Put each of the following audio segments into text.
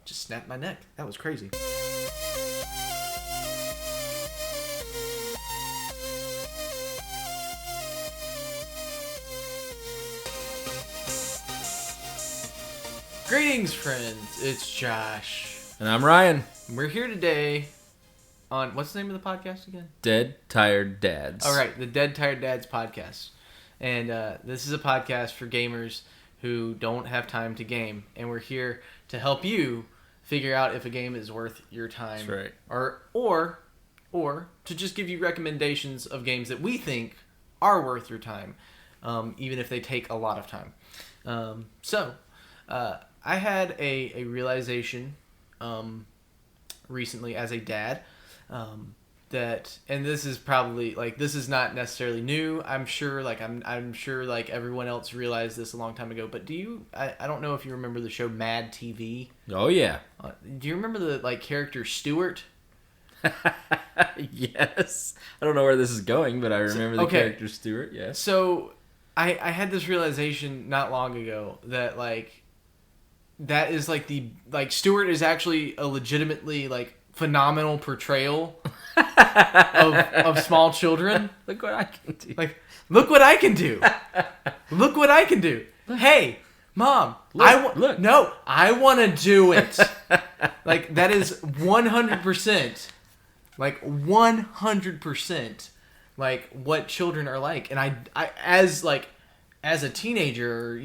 just snapped my neck. That was crazy. Greetings, friends. It's Josh. And I'm Ryan. We're here today on, what's the name of the podcast again? Dead Tired Dads. All right, the Dead Tired Dads podcast. And this is a podcast for gamers who don't have time to game. And we're here to help you figure out if a game is worth your time. That's right. Or to just give you recommendations of games that we think are worth your time, even if they take a lot of time. I had a realization recently as a dad that, and this is probably this is not necessarily new. I'm sure I'm sure everyone else realized this a long time ago. But I don't know if you remember the show Mad TV. Oh yeah. Do you remember the character Stuart? Yes. I don't know where this is going, but I remember the character Stuart. Yes. So I had this realization not long ago that that is Stuart is actually a legitimately phenomenal portrayal of small children. Look what I can do. Look what I can do. Look what I can do. Hey, Mom, look. No, I want to do it. That is 100%. 100%. What children are like, and I as a teenager,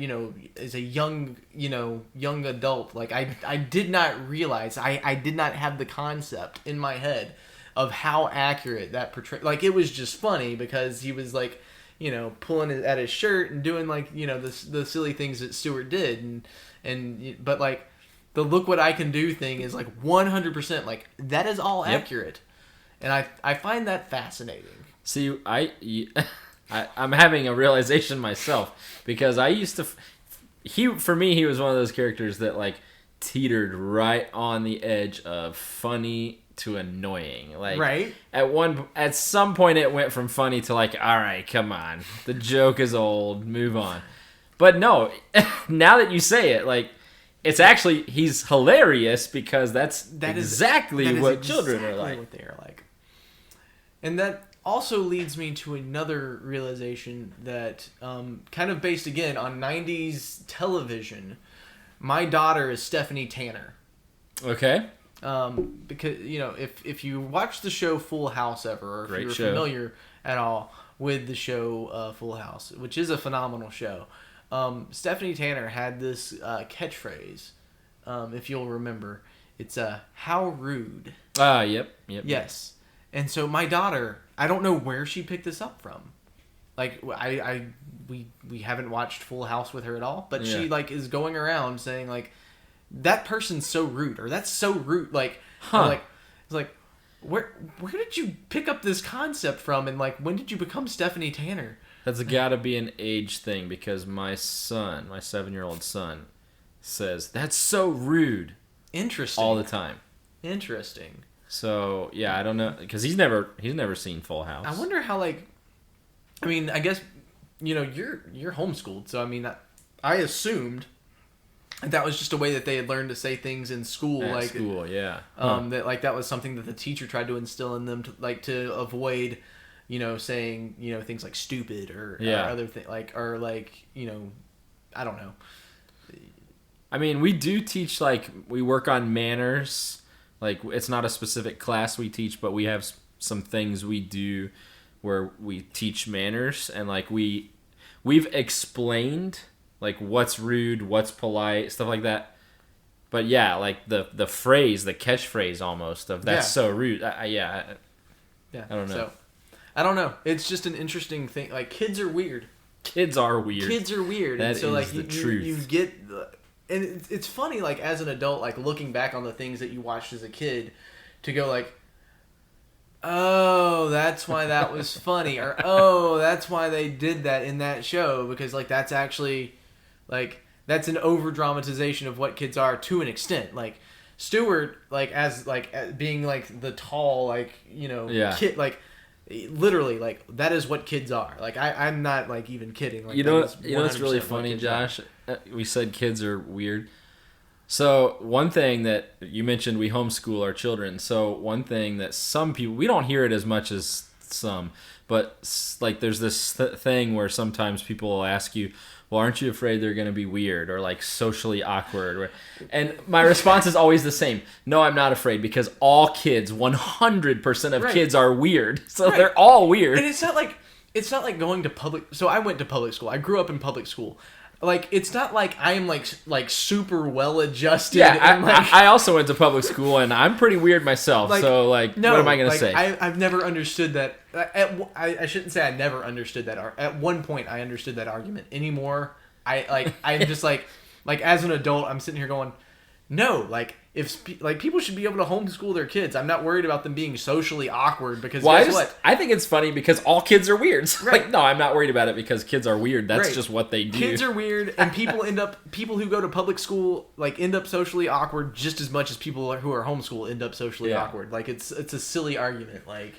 as a young adult, I did not realize, I did not have the concept in my head of how accurate that portrayal. It was just funny because he was pulling at his shirt and doing the silly things that Stuart did, but the look what I can do thing is 100%, that is all accurate, and I find that fascinating. See, I'm having a realization myself because I used to. For me, he was one of those characters that teetered right on the edge of funny to annoying. Right. At some point, it went from funny to all right, come on, the joke is old, move on. But no, now that you say it, it's actually he's hilarious because that is exactly what children are like. What they are like, and that also leads me to another realization that, kind of based again on 90s television, my daughter is Stephanie Tanner. Okay. Because, if you watch the show Full House ever, or if you're familiar at all with the show Full House, which is a phenomenal show, Stephanie Tanner had this catchphrase, if you'll remember. It's, how rude. Yep. Yes. And so my daughter, I don't know where she picked this up from. We haven't watched Full House with her at all, but she is going around saying that person's so rude, or that's so rude. It's where did you pick up this concept from, and when did you become Stephanie Tanner? That's gotta be an age thing because my 7-year-old son, says that's so rude. Interesting. All the time. Interesting. So yeah, I don't know because he's never seen Full House. I wonder how I guess you're homeschooled, so I assumed that was just a way that they had learned to say things in school. At school, yeah. That that was something that the teacher tried to instill in them to avoid, saying things like stupid or other things or I don't know. We do teach we work on manners. It's not a specific class we teach, but we have some things we do where we teach manners, and we've explained what's rude, what's polite, stuff like that. But yeah, the phrase, the catchphrase almost of that's so rude. I don't know. So, I don't know. It's just an interesting thing. Kids are weird. Kids are weird. That and so is the truth. You get. And it's funny, as an adult, looking back on the things that you watched as a kid, to go oh, that's why that was funny, or oh, that's why they did that in that show, because that's actually that's an over dramatization of what kids are to an extent. Stuart, as being the tall kid, literally that is what kids are. I'm not even kidding. You know what's really funny, Josh? We said kids are weird. So one thing that you mentioned, we homeschool our children. So one thing that some people, we don't hear it as much as some, but like there's this thing where sometimes people will ask you, well, aren't you afraid they're going to be weird or like socially awkward? And my response is always the same. No, I'm not afraid, because all kids, 100% of Right. kids are weird. So Right. they're all weird. And it's not like going to public. So I went to public school. I grew up in public school. Like, it's not like I am like super well adjusted. Yeah, and I also went to public school, and I'm pretty weird myself. So, like, no, what am I going to like, say? I've never understood that. I shouldn't say I never understood that. At one point, I understood that argument. Anymore, I'm just like as an adult, I'm sitting here going, no, like if people should be able to homeschool their kids. I'm not worried about them being socially awkward, because guess what? I think it's funny because all kids are weird. So, Right. like, no, I'm not worried about it because kids are weird. That's Right. just what they do. Kids are weird, and people who go to public school like end up socially awkward just as much as people who are homeschool end up socially Yeah. awkward. Like it's a silly argument. Like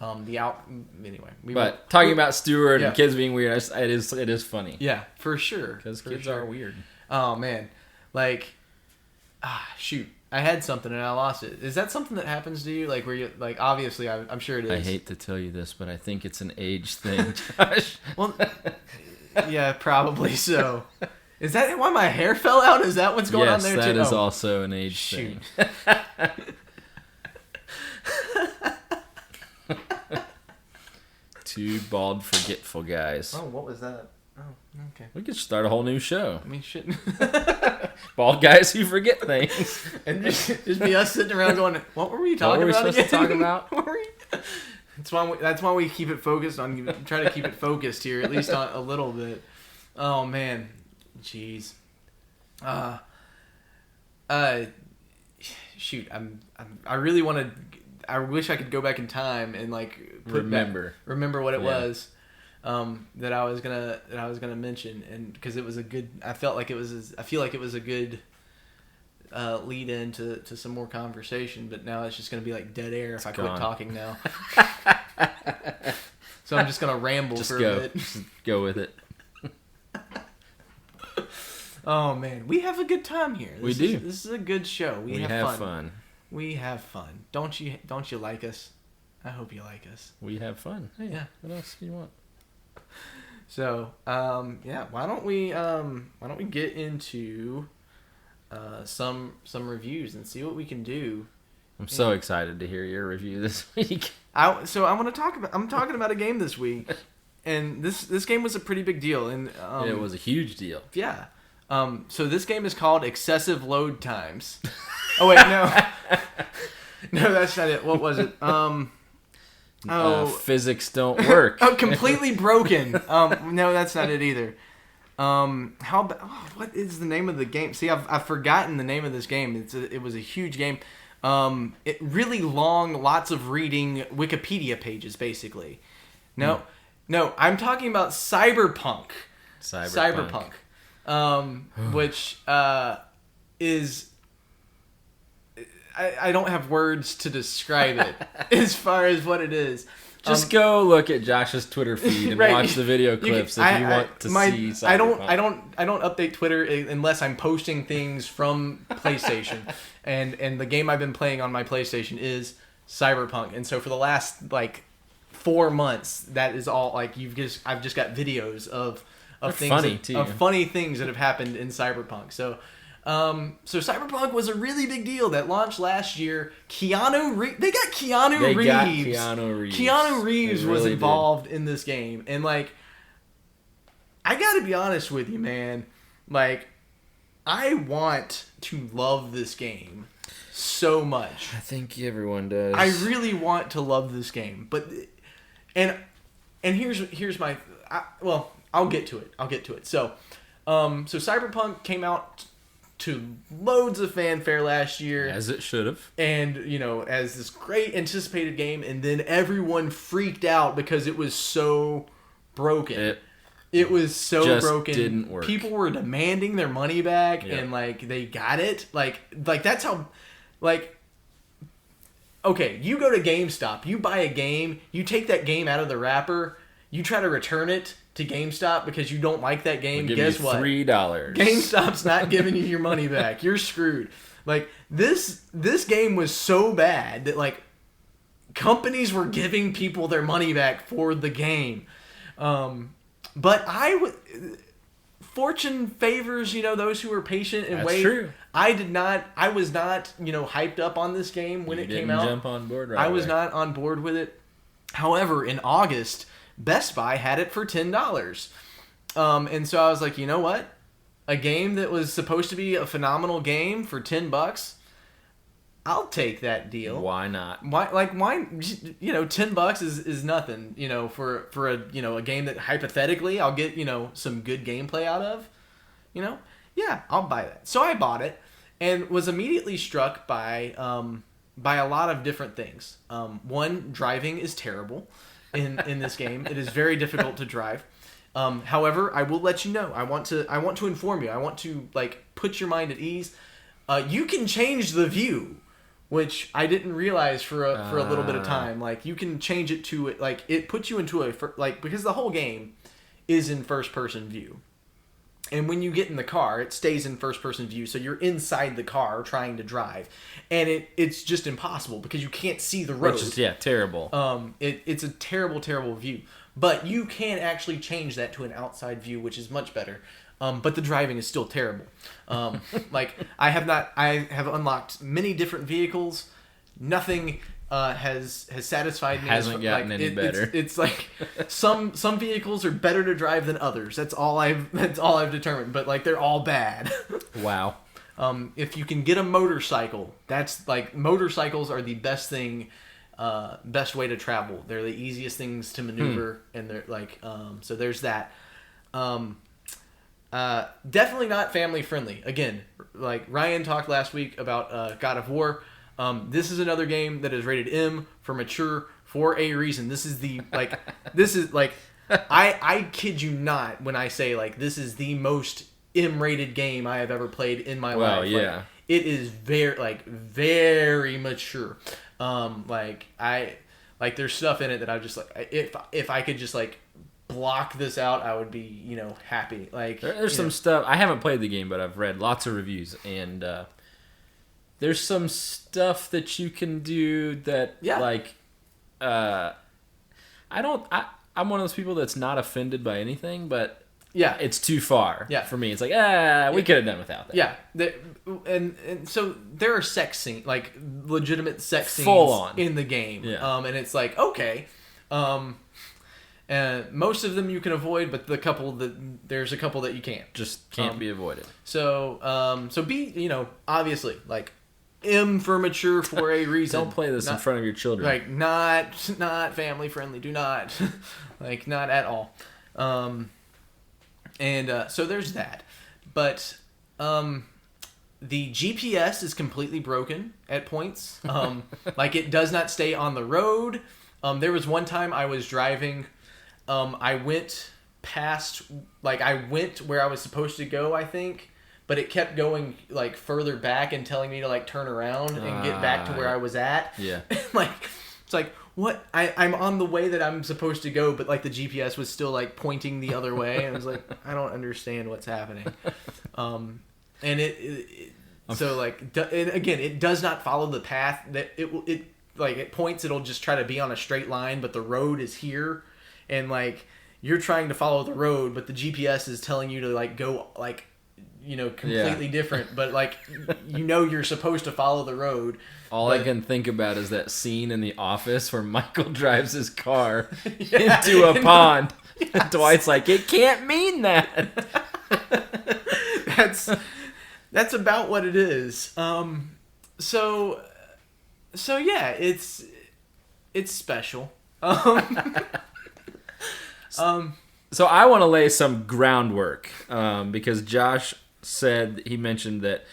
anyway. But talking about Stewart Yeah. and kids being weird, it is funny. Yeah, for sure. Because For kids sure. are weird. Oh man, like shoot, I had something and I lost it. Is that something that happens to you? Like where you like obviously I'm sure it is. I hate to tell you this, but I think it's an age thing, Josh. Well, yeah, probably so. Is that why my hair fell out? Is that what's going on Yes, there that too? is Oh, also an age shoot. thing. Two bald, forgetful guys. Oh, what was that? Oh, okay. We could start a whole new show. I mean, shit. Bald guys who forget things. And just be us sitting around going, "What were we talking were we about supposed to again?" talk about? What were we- That's why we keep it focused on. Try to keep it focused here, at least on a little bit. Oh man, jeez. Shoot. I really want to. I wish I could go back in time and like remember what it was. That I was gonna mention, and because it was a good, I feel like it was a good lead in to some more conversation, but now it's just gonna be like dead air if I quit gone. talking now. So I'm just gonna ramble Just for go. a bit. Just go with it. Oh man, we have a good time here. We do. This is a good show. We have fun. We have fun. Don't you like us? I hope you like us. We have fun. Hey, Yeah. What else do you want? So, yeah, why don't we get into some reviews and see what we can do. I'm so excited to hear your review this week. I'm talking about a game this week, and this game was a pretty big deal, and It was a huge deal. yeah. So this game is called Excessive Load Times. Oh wait, no, no, that's not it. What was it? Physics don't work. Oh, completely broken. No, that's not it either. What is the name of the game? See, I've forgotten the name of this game. It was a huge game. It really long, lots of reading Wikipedia pages, basically. No, I'm talking about Cyberpunk. Cyberpunk. Which is. I don't have words to describe it as far as what it is. Just go look at Josh's Twitter feed and Right. watch the video clips if you want to see Cyberpunk. I don't update Twitter unless I'm posting things from PlayStation, and the game I've been playing on my PlayStation is Cyberpunk, and so for the last like 4 months, that is all like I've just got videos of They're things funny, too. of funny things that have happened in Cyberpunk. So Cyberpunk was a really big deal that launched last year. They got Keanu Reeves. Keanu Reeves They was really involved in this game, and like, I gotta be honest with you, man. Like, I want to love this game so much. I think everyone does. I really want to love this game, but and here's my I'll get to it. So Cyberpunk came out to loads of fanfare last year, As it should have. and as this great anticipated game, and then everyone freaked out because it was so broken. It was so just broken. didn't work. People were demanding their money back, Yeah. and like they got it. Like that's how, like, okay, you go to GameStop, you buy a game, you take that game out of the wrapper, you try to return it, to GameStop because you don't like that game, We'll give guess you what? $3. GameStop's not giving you your money back. You're screwed. Like this game was so bad that like companies were giving people their money back for the game. But fortune favors, those who are patient and That's wait. true. I was not, hyped up on this game when it came out. Jump on board right I was away. not on board with it. However, in August, Best Buy had it for $10. And so I was like, you know what? A game that was supposed to be a phenomenal game for $10, I'll take that deal. Why not? Why? $10 is nothing. For a game that hypothetically I'll get some good gameplay out of. Yeah, I'll buy that. So I bought it and was immediately struck by a lot of different things. One, driving is terrible in this game. It is very difficult to drive. However, I will let you know. I want to inform you. I want to put your mind at ease. You can change the view, which I didn't realize for a little bit of time. Like you can change it to it puts you into because the whole game is in first person view. And when you get in the car, it stays in first person view, so you're inside the car trying to drive. And it's just impossible because you can't see the road. Which is, terrible. It's a terrible, terrible view. But you can actually change that to an outside view, which is much better. But the driving is still terrible. I have unlocked many different vehicles. Nothing has satisfied me. Hasn't gotten any better. It's like some vehicles are better to drive than others. That's all I've determined. But they're all bad. Wow. If you can get a motorcycle, that's motorcycles are the best way to travel. They're the easiest things to maneuver, and they're so there's that. Definitely not family friendly. Again, Ryan talked last week about God of War. This is another game that is rated M for mature for a reason. This is I kid you not when I say this is the most M-rated game I have ever played in my life. Well, yeah. It is very mature. There's stuff in it that I just if I could just block this out, I would be happy. There's some stuff. I haven't played the game, but I've read lots of reviews, and there's some stuff that you can do that I'm one of those people that's not offended by anything, but yeah, it's too far. Yeah. For me, it's we could have done without that. Yeah, and so there are sex scenes, legitimate sex scenes Full on. in the game. Yeah. And it's okay. And most of them you can avoid, but there's a couple that you can't. Just can't be avoided. So be obviously M for mature for a reason. Don't play this in front of your children. Not family friendly. Do not not at all. And so there's that. But the GPS is completely broken at points. It does not stay on the road. There was one time I was driving. I went past, I went where I was supposed to go, I think. But it kept going further back and telling me to turn around and get back to where I was at. Yeah. It's what? I'm on the way that I'm supposed to go, but the GPS was still pointing the other way, and I was I don't understand what's happening. And and again, it does not follow the path that it points. It'll just try to be on a straight line, but the road is here, and you're trying to follow the road, but the GPS is telling you to go completely different, but you're supposed to follow the road. All I can think about is that scene in The Office where Michael drives his car into a pond. Yes. Dwight's it can't mean that. That's about what it is. So yeah, it's special. So I want to lay some groundwork because Josh he mentioned that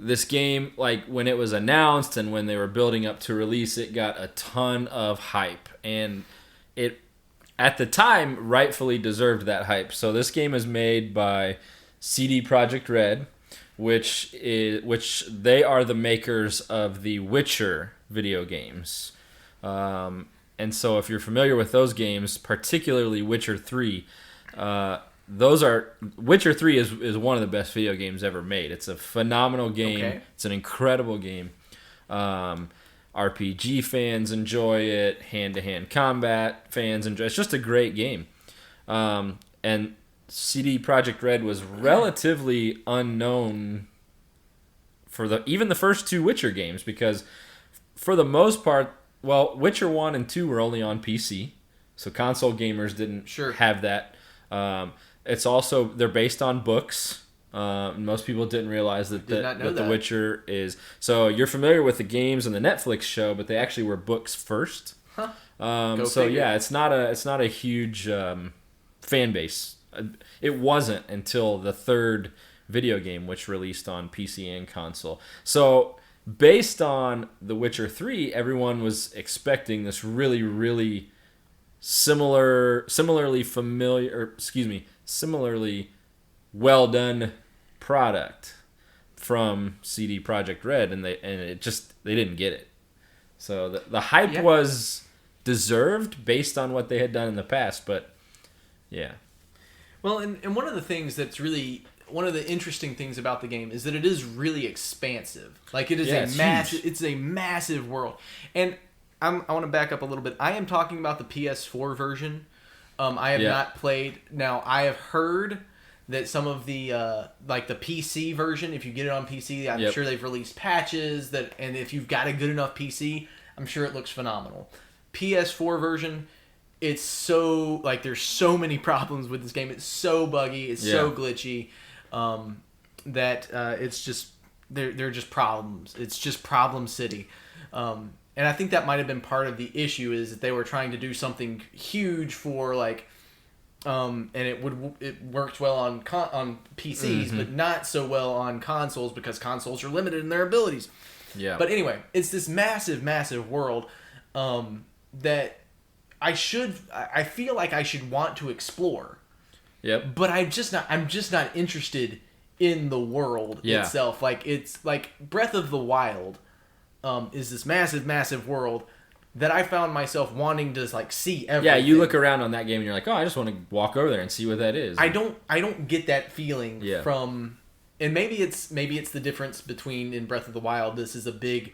this game, when it was announced and when they were building up to release, it got a ton of hype, and it at the time rightfully deserved that hype. So this game is made by CD Projekt Red, which they are the makers of the Witcher video games. And so if you're familiar with those games, particularly Witcher 3, Those are Witcher 3 is one of the best video games ever made. It's a phenomenal game. Okay. It's an incredible game. RPG fans enjoy it. Hand-to-hand combat fans enjoy it. It's just a great game. And CD Projekt Red was relatively unknown for even the first two Witcher games, because for the most part, well, Witcher 1 and 2 were only on PC, so console gamers didn't have that. It's also, they're based on books. Most people didn't realize that The Witcher is. So you're familiar with the games and the Netflix show, but they actually were books first. Huh. So figure. Yeah, it's not a huge fan base. It wasn't until the third video game, which released on PC and console. So based on The Witcher 3, everyone was expecting this really, really similarly well done product from CD Projekt Red, and they didn't get it. So the hype was deserved based on what they had done in the past, but yeah. Well, and one of the things that's really one of the interesting things about the game is that it is really expansive. Like it is it's a massive world. And I want to back up a little bit. I am talking about the PS4 version. I have not played. Now, I have heard that some of the like the PC version, if you get it on PC, I'm sure they've released patches and if you've got a good enough PC, I'm sure it looks phenomenal. PS4 version, it's so like there's so many problems with this game. It's so buggy, it's so glitchy, that it's just they're just problems. It's just problem city. And I think that might have been part of the issue, is that they were trying to do something huge for like, and it worked well on PCs, but not so well on consoles, because consoles are limited in their abilities. Yeah. But anyway, it's this massive, massive world that I feel like I should want to explore. Yep. But I'm just not interested in the world itself. Like it's like Breath of the Wild. Is this massive, massive world that I found myself wanting to like see everything. Yeah, you look around on that game and you're like, oh, I just want to walk over there and see what that is. I don't get that feeling from, and maybe it's the difference between in Breath of the Wild, this is a big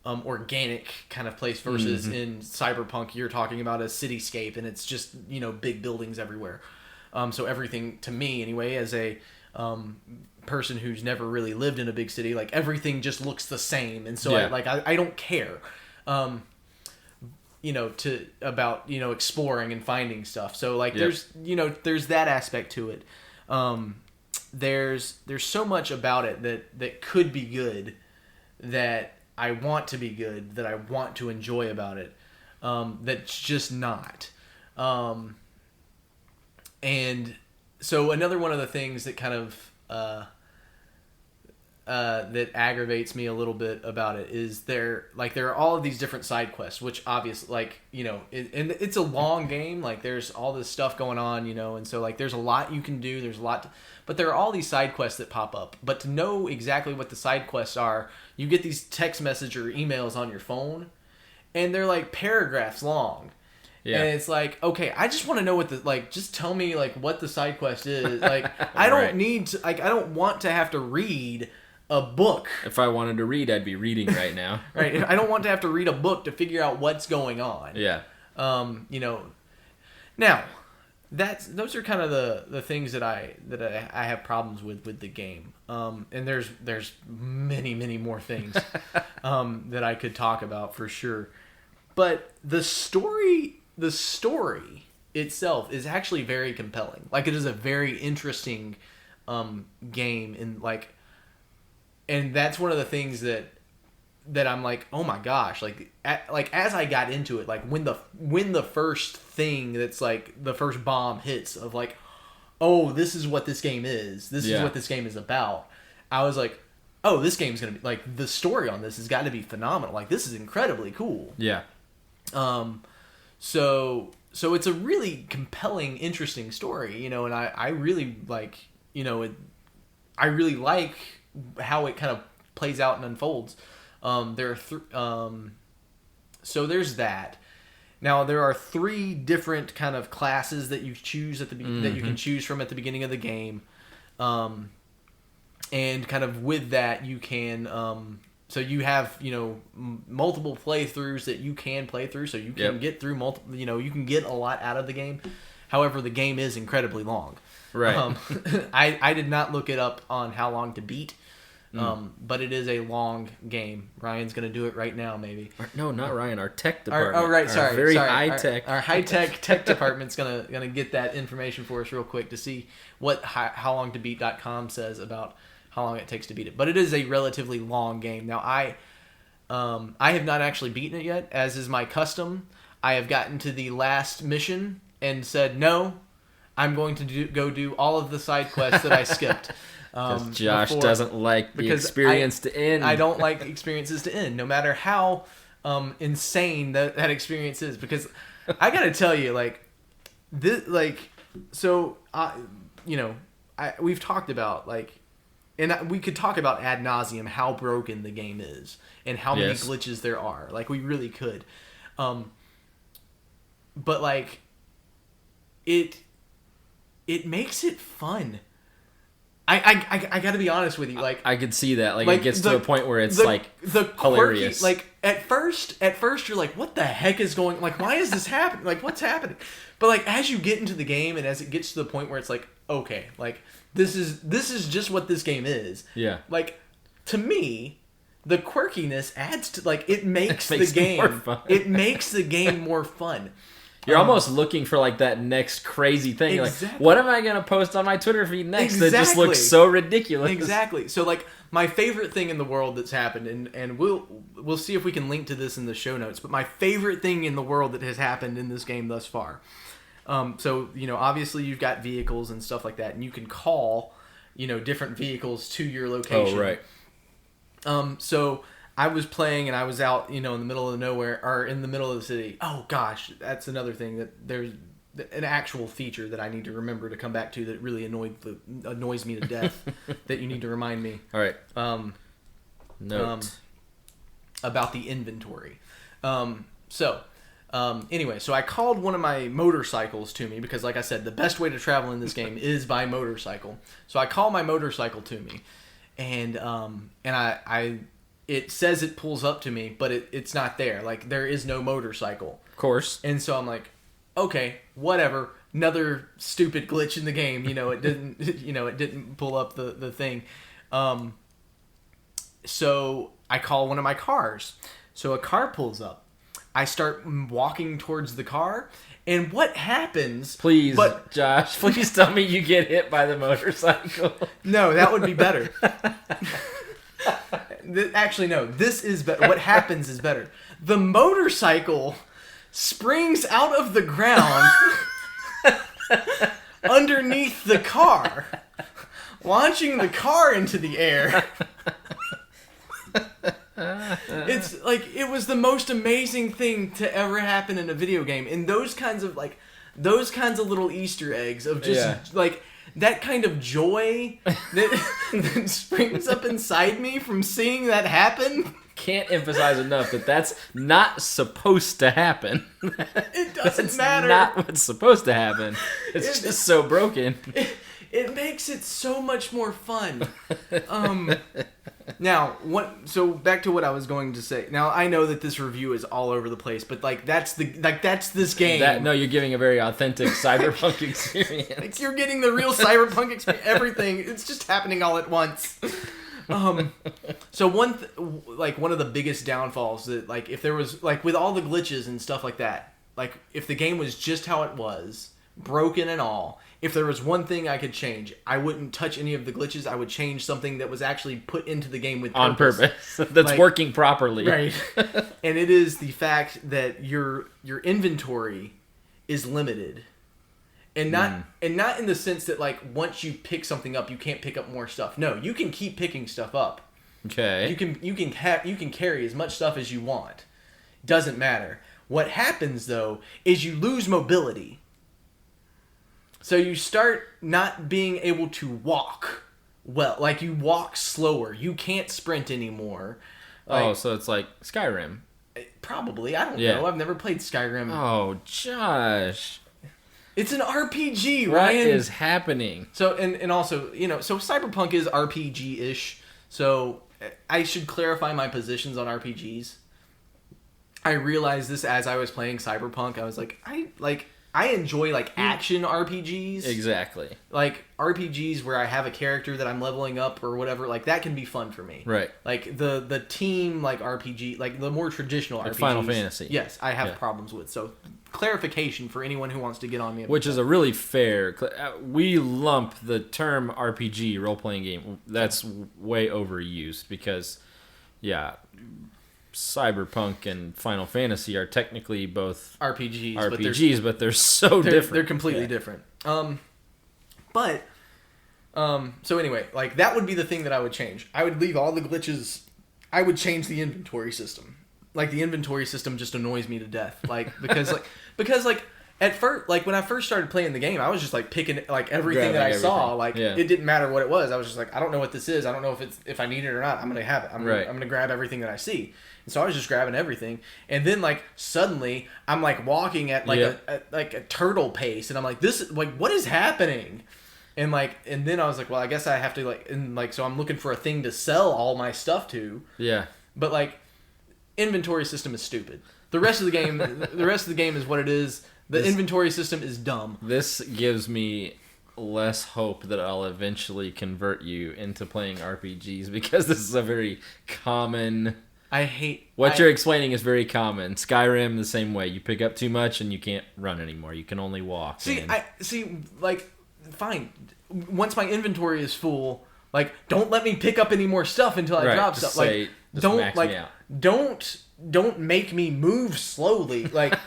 organic kind of place versus in Cyberpunk you're talking about a cityscape and it's just, big buildings everywhere. So everything, to me anyway, as a person who's never really lived in a big city, like everything just looks the same, and so I don't care about exploring and finding stuff. So like there's that aspect to it. There's so much about it that could be good, that I want to be good, that I want to enjoy about it, that's just not. And so another one of the things that kind of that aggravates me a little bit about it is there are all of these different side quests, which obviously and it's a long game. Like there's all this stuff going on, and so like there's a lot you can do. There's a lot, but there are all these side quests that pop up. But to know exactly what the side quests are, you get these text message or emails on your phone, and they're like paragraphs long. Yeah. And it's like, okay, I just want to know just tell me what the side quest is. Like, I don't need to, I don't want to have to read a book. If I wanted to read, I'd be reading right now. Right. I don't want to have to read a book to figure out what's going on. Yeah. Now, those are kind of the things that I have problems with the game. And there's many, many more things that I could talk about for sure. But the story itself is actually very compelling. Like it is a very interesting game, and that's one of the things that I'm like, oh my gosh, as I got into it, like when the first thing that's like the first bomb hits of like, oh, this is what this game is. This is what this game is about. I was like, oh, this game's gonna be like, the story on this has got to be phenomenal. Like this is incredibly cool. Yeah. So it's a really compelling, interesting story, and I really like, I really like how it kind of plays out and unfolds. So there's that. Now there are 3 different kind of classes that you choose that you can choose from at the beginning of the game, and kind of with that you can so you have multiple playthroughs that you can play through, so you can get through multiple. You can get a lot out of the game. However, the game is incredibly long. Right. I did not look it up on how long to beat. But it is a long game. Ryan's gonna do it right now, maybe. No, not Ryan. Our tech department. Right. Sorry. Very sorry. high tech. Our high tech department's gonna get that information for us real quick to see what howlongtobeat.com says about how long it takes to beat it. But it is a relatively long game. Now I have not actually beaten it yet, as is my custom. I have gotten to the last mission and said no. I'm going to go do all of the side quests that I skipped. Because Josh doesn't like the experience to end. I don't like experiences to end, no matter how insane that experience is. Because I gotta tell you, we've talked about and we could talk about ad nauseum how broken the game is and how many glitches there are. We really could, but it makes it fun. I got to be honest with you. I could see that. It gets to a point where it's the hilarious. Quirky, at first you're like, what the heck is going? Why is this happening? What's happening? But as you get into the game and as it gets to the point where it's okay, this is just what this game is. Yeah. To me, the quirkiness adds to it makes the it game more fun. It makes the game more fun. You're almost looking for that next crazy thing. Exactly. You're what am I going to post on my Twitter feed next Exactly. that just looks so ridiculous? Exactly. So my favorite thing in the world that's happened, and we'll see if we can link to this in the show notes, but my favorite thing in the world that has happened in this game thus far. So obviously you've got vehicles and stuff like that, and you can call different vehicles to your location. Oh, right. So I was playing and I was out, in the middle of nowhere or in the middle of the city. Oh gosh, that's another thing that there's an actual feature that I need to remember to come back to that really annoys me to death that you need to remind me. All right. Note about the inventory. Anyway, so I called one of my motorcycles to me because, like I said, the best way to travel in this game is by motorcycle. So I call my motorcycle to me, and I it says it pulls up to me, but it's not there. There is no motorcycle. Of course. And so I'm like, okay, whatever. Another stupid glitch in the game. It didn't. It didn't pull up the thing. So I call one of my cars. So a car pulls up. I start walking towards the car, and what happens? Josh, please tell me you get hit by the motorcycle. No, that would be better. Actually, no. This is better. What happens is better. The motorcycle springs out of the ground underneath the car, launching the car into the air. It's it was the most amazing thing to ever happen in a video game, and those kinds of little Easter eggs of just that kind of joy that springs up inside me from seeing that happen. Can't emphasize enough that that's not supposed to happen. It doesn't matter. Not what's supposed to happen. It's just so broken. It makes it so much more fun. Now, so back to what I was going to say. Now, I know that this review is all over the place, but that's this game. No, you're giving a very authentic cyberpunk experience. You're getting the real cyberpunk experience. Everything. It's just happening all at once. So one of the biggest downfalls that if there was with all the glitches and stuff like that, if the game was just how it was, broken and all, if there was one thing I could change, I wouldn't touch any of the glitches. I would change something that was actually put into the game with purpose. On purpose. That's working properly. Right. And it is the fact that your inventory is limited. And not in the sense that once you pick something up, you can't pick up more stuff. No, you can keep picking stuff up. Okay. You can carry as much stuff as you want. Doesn't matter. What happens though is you lose mobility. So you start not being able to walk well. You walk slower. You can't sprint anymore. So it's like Skyrim. Probably. I don't Yeah. know. I've never played Skyrim. Oh, Josh. It's an RPG, What Ryan. is happening? So, and also, so Cyberpunk is RPG-ish. So, I should clarify my positions on RPGs. I realized this as I was playing Cyberpunk. I was like, I enjoy like action RPGs. Exactly. Like RPGs where I have a character that I'm leveling up or whatever, like that can be fun for me. Right. Like the team like RPG, like the more traditional Like RPGs. Final Fantasy. Yes, I have Yeah. problems with. So clarification for anyone who wants to get on me. Which is a really fair. We lump the term RPG, role playing game, that's way overused because, yeah, Cyberpunk and Final Fantasy are technically both RPGs, but they're so different. They're completely different. So anyway, like that would be the thing that I would change. I would leave all the glitches. I would change the inventory system. Like the inventory system just annoys me to death. Like because at first, like when I first started playing the game, I was just like picking like everything that I saw. Like it didn't matter what it was. I was just like, I don't know what this is. I don't know if I need it or not. I'm gonna have it. I'm gonna grab everything that I see. And so I was just grabbing everything. And then like suddenly I'm like walking at like a turtle pace, and I'm like, this like what is happening? And then I was like, well, I guess I have to so I'm looking for a thing to sell all my stuff to. Yeah. But like inventory system is stupid. The rest of the game is what it is. The inventory system is dumb. This gives me less hope that I'll eventually convert you into playing RPGs because this is a very common. You're explaining is very common. Skyrim the same way. You pick up too much and you can't run anymore. You can only walk. Fine. Once my inventory is full, like don't let me pick up any more stuff until I drop stuff. Like don't make me move slowly. Like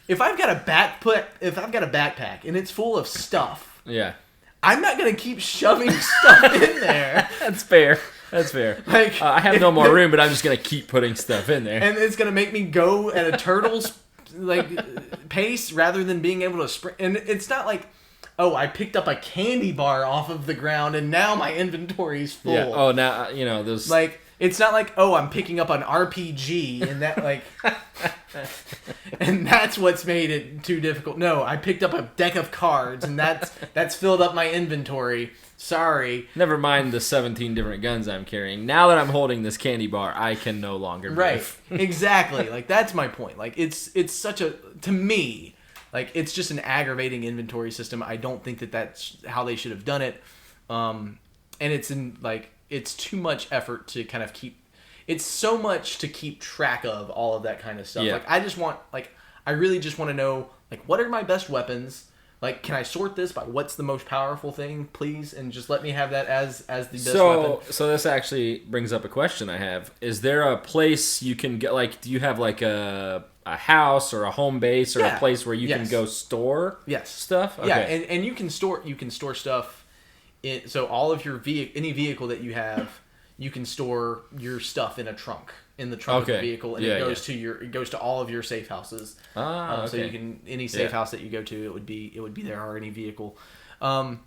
if I've got a backpack and it's full of stuff, yeah, I'm not gonna keep shoving stuff in there. That's fair. Like I have no more room, but I'm just gonna keep putting stuff in there, and it's gonna make me go at a turtle's pace rather than being able to sprint. And it's not like, oh, I picked up a candy bar off of the ground and now my inventory's full. Yeah. Oh, now those like. It's not like, oh, I'm picking up an RPG and that and that's what's made it too difficult. No, I picked up a deck of cards and that's filled up my inventory. Sorry. Never mind the 17 different guns I'm carrying. Now that I'm holding this candy bar, I can no longer move. Right. Exactly. Like that's my point. Like it's such a, to me, like it's just an aggravating inventory system. I don't think that's how they should have done it. And it's too much effort to kind of it's so much to keep track of all of that kind of stuff. Yeah. Like I really just want to know, like, what are my best weapons? Like, can I sort this by what's the most powerful thing, please? And just let me have that as the best weapon. So this actually brings up a question I have. Is there a place you can get, like, do you have like a house or a home base or a place where you can go store stuff? Okay. Yeah, and you can store stuff. So all of your any vehicle that you have, you can store your stuff in a trunk, in the trunk of the vehicle, and it goes to all of your safe houses. So you can any safe house that you go to, it would be there, or any vehicle. And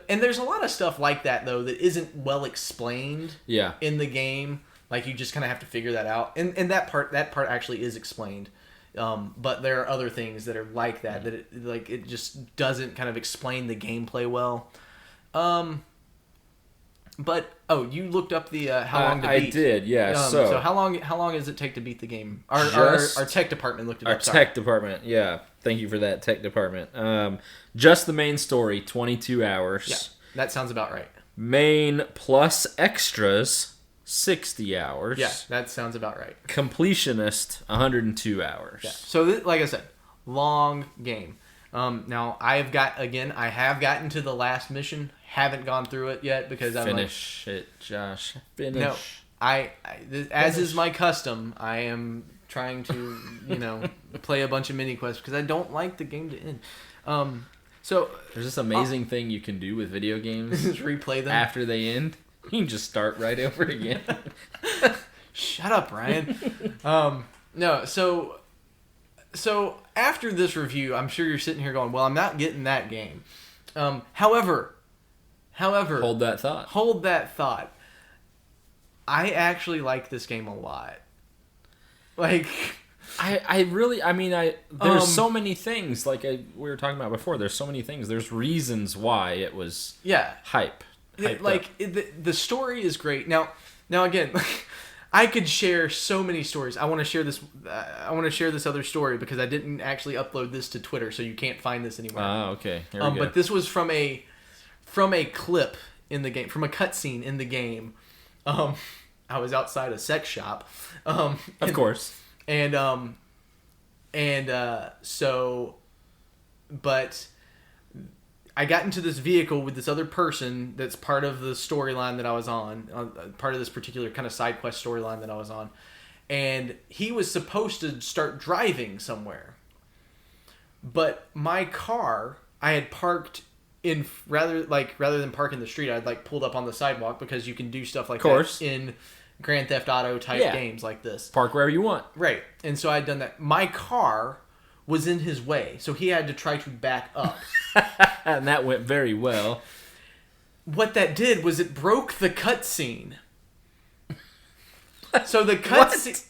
there's a lot of stuff like that though that isn't well explained. In the game, like you just kind of have to figure that out, and that part actually is explained. But there are other things that are like that it just doesn't kind of explain the gameplay well. But you looked up the how long to beat. I did, yeah. So how long does it take to beat the game? Our tech department looked it up. Our tech department, yeah. Thank you for that, tech department. Just the main story, 22 hours. Yeah, that sounds about right. Main plus extras, 60 hours. Yeah, that sounds about right. Completionist, 102 hours. Yeah. So like I said, long game. Now I have gotten to the last mission. Haven't gone through it yet because I'm finish it, Josh. Finish. No, as is my custom. I am trying to play a bunch of mini quests because I don't like the game to end. So there's this amazing thing you can do with video games. Just replay them after they end. You can just start right over again. Shut up, Ryan. No, so after this review, I'm sure you're sitting here going, well, I'm not getting that game. However, hold that thought. I actually like this game a lot. Like, There's so many things we were talking about before. There's so many things. There's reasons why it was hype. The story is great. Now again, I could share so many stories. I want to share this. I want to share this other story because I didn't actually upload this to Twitter, so you can't find this anywhere. Okay. Here we go. But this was from a clip in the game, from a cutscene in the game. I was outside a sex shop. Of course. But I got into this vehicle with this other person that's part of the storyline that I was on, part of this particular kind of side quest storyline that I was on, and he was supposed to start driving somewhere. But my car, I had parked in rather than park in the street, I'd like pulled up on the sidewalk because you can do stuff like that in Grand Theft Auto type games like this. Park wherever you want. Right. And so I'd done that. My car was in his way, so he had to try to back up. And that went very well. What that did was it broke the cutscene. So the cutscene...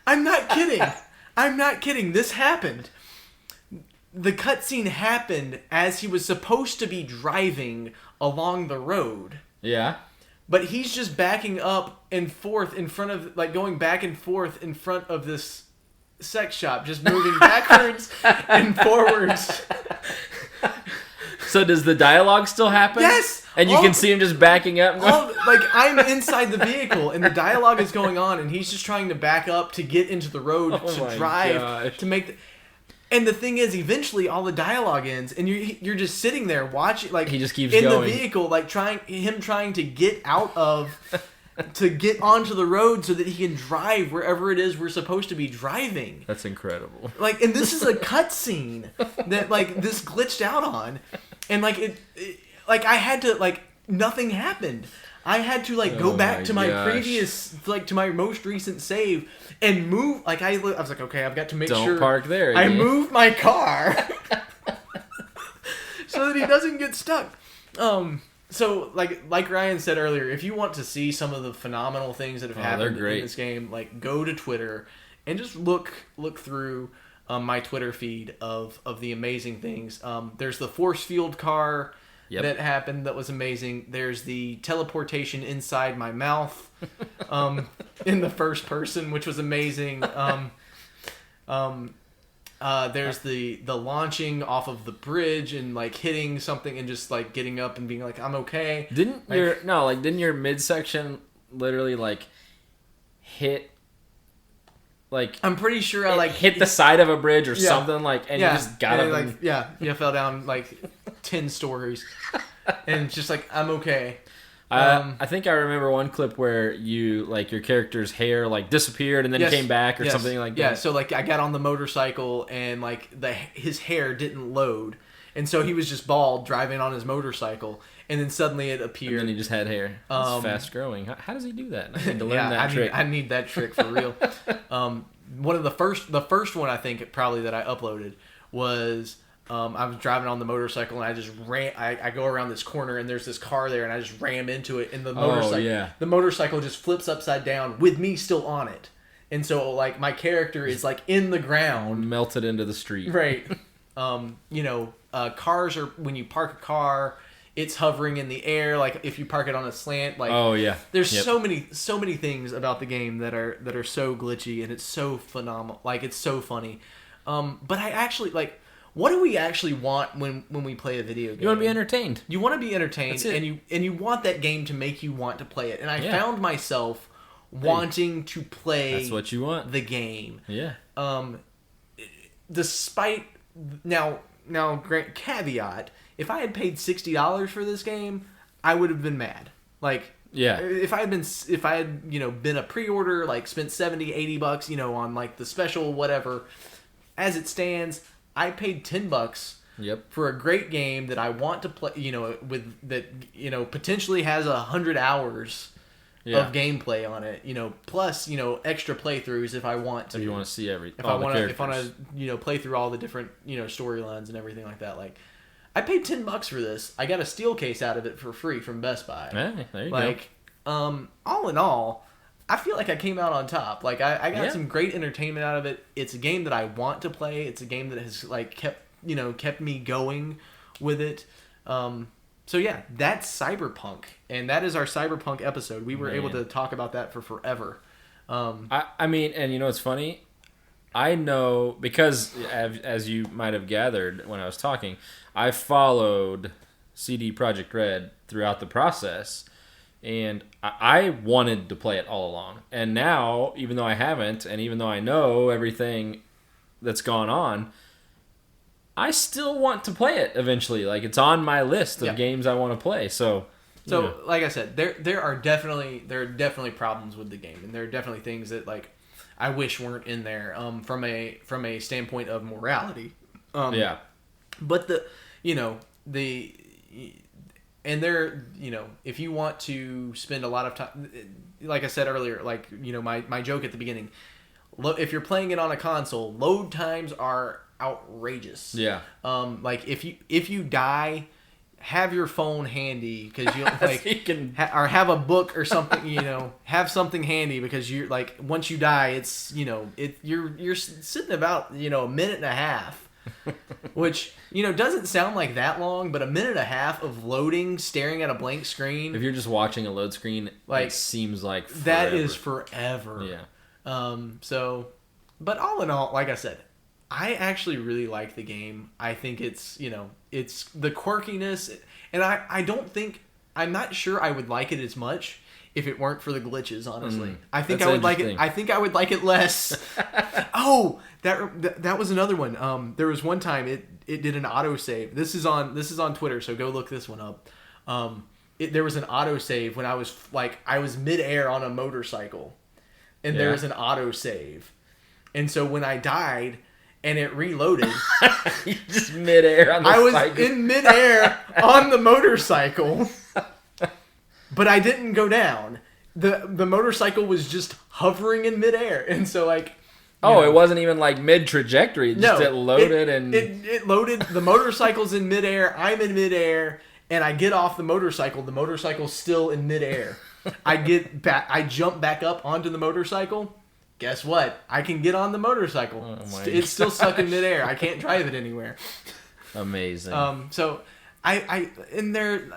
I'm not kidding. I'm not kidding. This happened. The cutscene happened as he was supposed to be driving along the road. Yeah. But he's just backing up and forth in front of, going back and forth in front of this sex shop, just moving backwards and forwards. So does the dialogue still happen? Yes! And you can see him just backing up? I'm inside the vehicle, and the dialogue is going on, and he's just trying to back up to get into the road to drive, to make the... And the thing is, eventually all the dialogue ends, and you're just sitting there watching, he just keeps in going. the vehicle, trying to get out of, to get onto the road so that he can drive wherever it is we're supposed to be driving. That's incredible. And this is a cutscene that this glitched out on, and I had to nothing happened. I had to go back to my previous, to my most recent save and move. I was like, okay, I've got to make sure. Don't park there. I moved my car so that he doesn't get stuck. So like Ryan said earlier, if you want to see some of the phenomenal things that have happened in this game, go to Twitter and just look through my Twitter feed of the amazing things. There's the force field car. Yep. That happened that was amazing. There's the teleportation inside my mouth in the first person, which was amazing. There's the launching off of the bridge and hitting something and just getting up and being I'm okay. Didn't your midsection literally hit I'm pretty sure I hit the side of a bridge or something and you just got up and fell down 10 stories and it's just I'm okay. I think I remember one clip where you your character's hair disappeared and then came back or something like that. Yeah, so I got on the motorcycle and his hair didn't load, and so he was just bald driving on his motorcycle, and then suddenly it appeared. And then he just had hair. It's fast growing. How does he do that? I need to learn that trick. I need that trick for real. One of the first one I think probably that I uploaded was. I was driving on the motorcycle and I just ran. I go around this corner and there's this car there and I just ram into it and the motorcycle just flips upside down with me still on it, and so my character is in the ground, melted into the street. Right. Cars are when you park a car, it's hovering in the air. If you park it on a slant, there's so many things about the game that are so glitchy and it's so phenomenal. It's so funny. But I actually what do we actually want when we play a video game? You want to be entertained. You want to be entertained, and you want that game to make you want to play it. And I found myself wanting to play. That's what you want. The game. Yeah. Despite now, grant caveat: if I had paid $60 for this game, I would have been mad. If I had been a pre-order, spent $70-$80, on the special whatever. As it stands, I paid $10 for a great game that I want to play, with that, potentially has 100 hours of gameplay on it, plus, extra playthroughs if I want to. If you want to see everything. If I want to, play through all the different, storylines and everything like that. I paid $10 for this. I got a steel case out of it for free from Best Buy. Hey, there you go. All in all, I feel like I came out on top. Like I got Yeah. some great entertainment out of it. It's a game that I want to play. It's a game that has like kept me going with it. So yeah, that's Cyberpunk, and that is our Cyberpunk episode. We were able to talk about that for forever. I mean, and you know what's funny? I know because as you might have gathered when I was talking, I followed CD Projekt Red throughout the process, and I wanted to play it all along. And now, even though I haven't, and even though I know everything that's gone on, I still want to play it eventually. Like, it's on my list of games I want to play. So like I said, there are definitely problems with the game, and there are definitely things that like I wish weren't in there from a standpoint of morality. Yeah. But and there, if you want to spend a lot of time, like I said earlier, like, my joke at the beginning, if you're playing it on a console, load times are outrageous. Yeah. Like if you die, have your phone handy because you like So you can... or have a book or something. Have something handy because you're like once you die, it's you're sitting about a minute and a half, which doesn't sound like that long, but a minute and a half of loading, staring at a blank screen. If you're just watching a load screen, like, it seems like forever. That is forever. Yeah. But all in all, like I said, I actually really like the game. I think it's it's the quirkiness, and I'm not sure I would like it as much if it weren't for the glitches. Honestly, I think I would like it. I think I would like it less. Oh, that was another one. There was one time it did an autosave. This is on Twitter, so go look this one up. There was an autosave when I was midair on a motorcycle, and there was an autosave, and so when I died. And it reloaded. You just midair on the I was cycle. in midair on the motorcycle, but I didn't go down. The motorcycle was just hovering in midair, and so like. It wasn't even like mid trajectory. It loaded and it loaded. The motorcycle's in midair. I'm in midair, and I get off the motorcycle. The motorcycle's still in midair. I get back. I jump back up onto the motorcycle. Guess what? I can get on the motorcycle. It's still stuck in midair. I can't drive it anywhere. Amazing. So and there,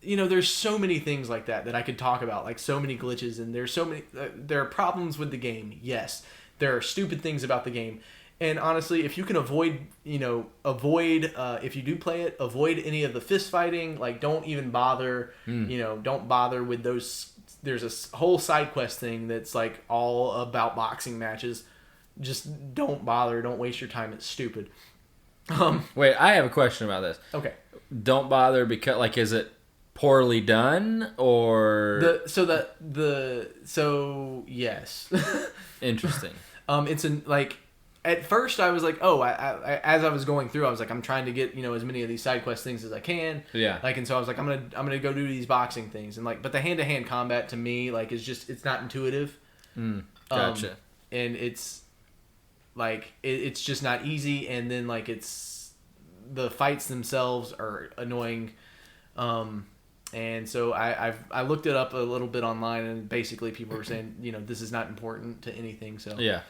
there's so many things like that I could talk about, like so many glitches, and there's so many. There are problems with the game. Yes, there are stupid things about the game, and honestly, if you can avoid if you do play it, avoid any of the fist fighting. Like, don't even bother. Don't bother with those. There's a whole side quest thing that's like all about boxing matches. Just don't bother. Don't waste your time. It's stupid. Wait, I have a question about this. Okay. Don't bother because, like, is it poorly done or so yes. Interesting. It's like at first I was like, as I was going through, I was like, I'm trying to get as many of these side quest things as I can. Yeah. Like, and so I was like, I'm gonna go do these boxing things, and like, but the hand-to-hand combat to me like is just it's not intuitive. Gotcha. And it's like it's just not easy, and then like it's the fights themselves are annoying. And so I looked it up a little bit online, and basically people were saying this is not important to anything. So yeah.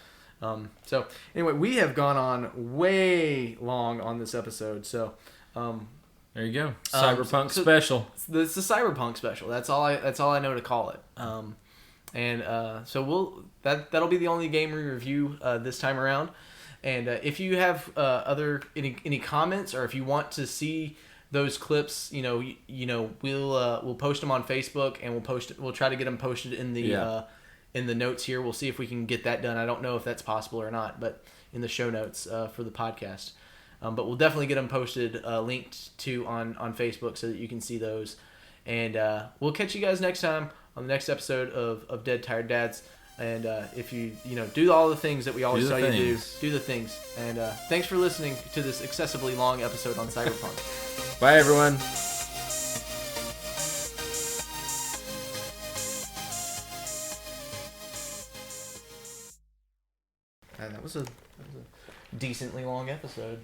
So anyway, we have gone on way long on this episode. So there you go, Cyberpunk special. It's the Cyberpunk special. That's all I know to call it. So that'll be the only game we review this time around. And if you have any comments, or if you want to see those clips, we'll post them on Facebook, and we'll try to get them posted in the notes here. We'll see if we can get that done. I don't know if that's possible or not, but in the show notes for the podcast. But we'll definitely get them posted, linked to on Facebook, so that you can see those. And we'll catch you guys next time on the next episode of Dead Tired Dads. And if you do all the things that we always tell you to do the things. And thanks for listening to this excessively long episode on Cyberpunk. Bye, everyone. That was a decently long episode.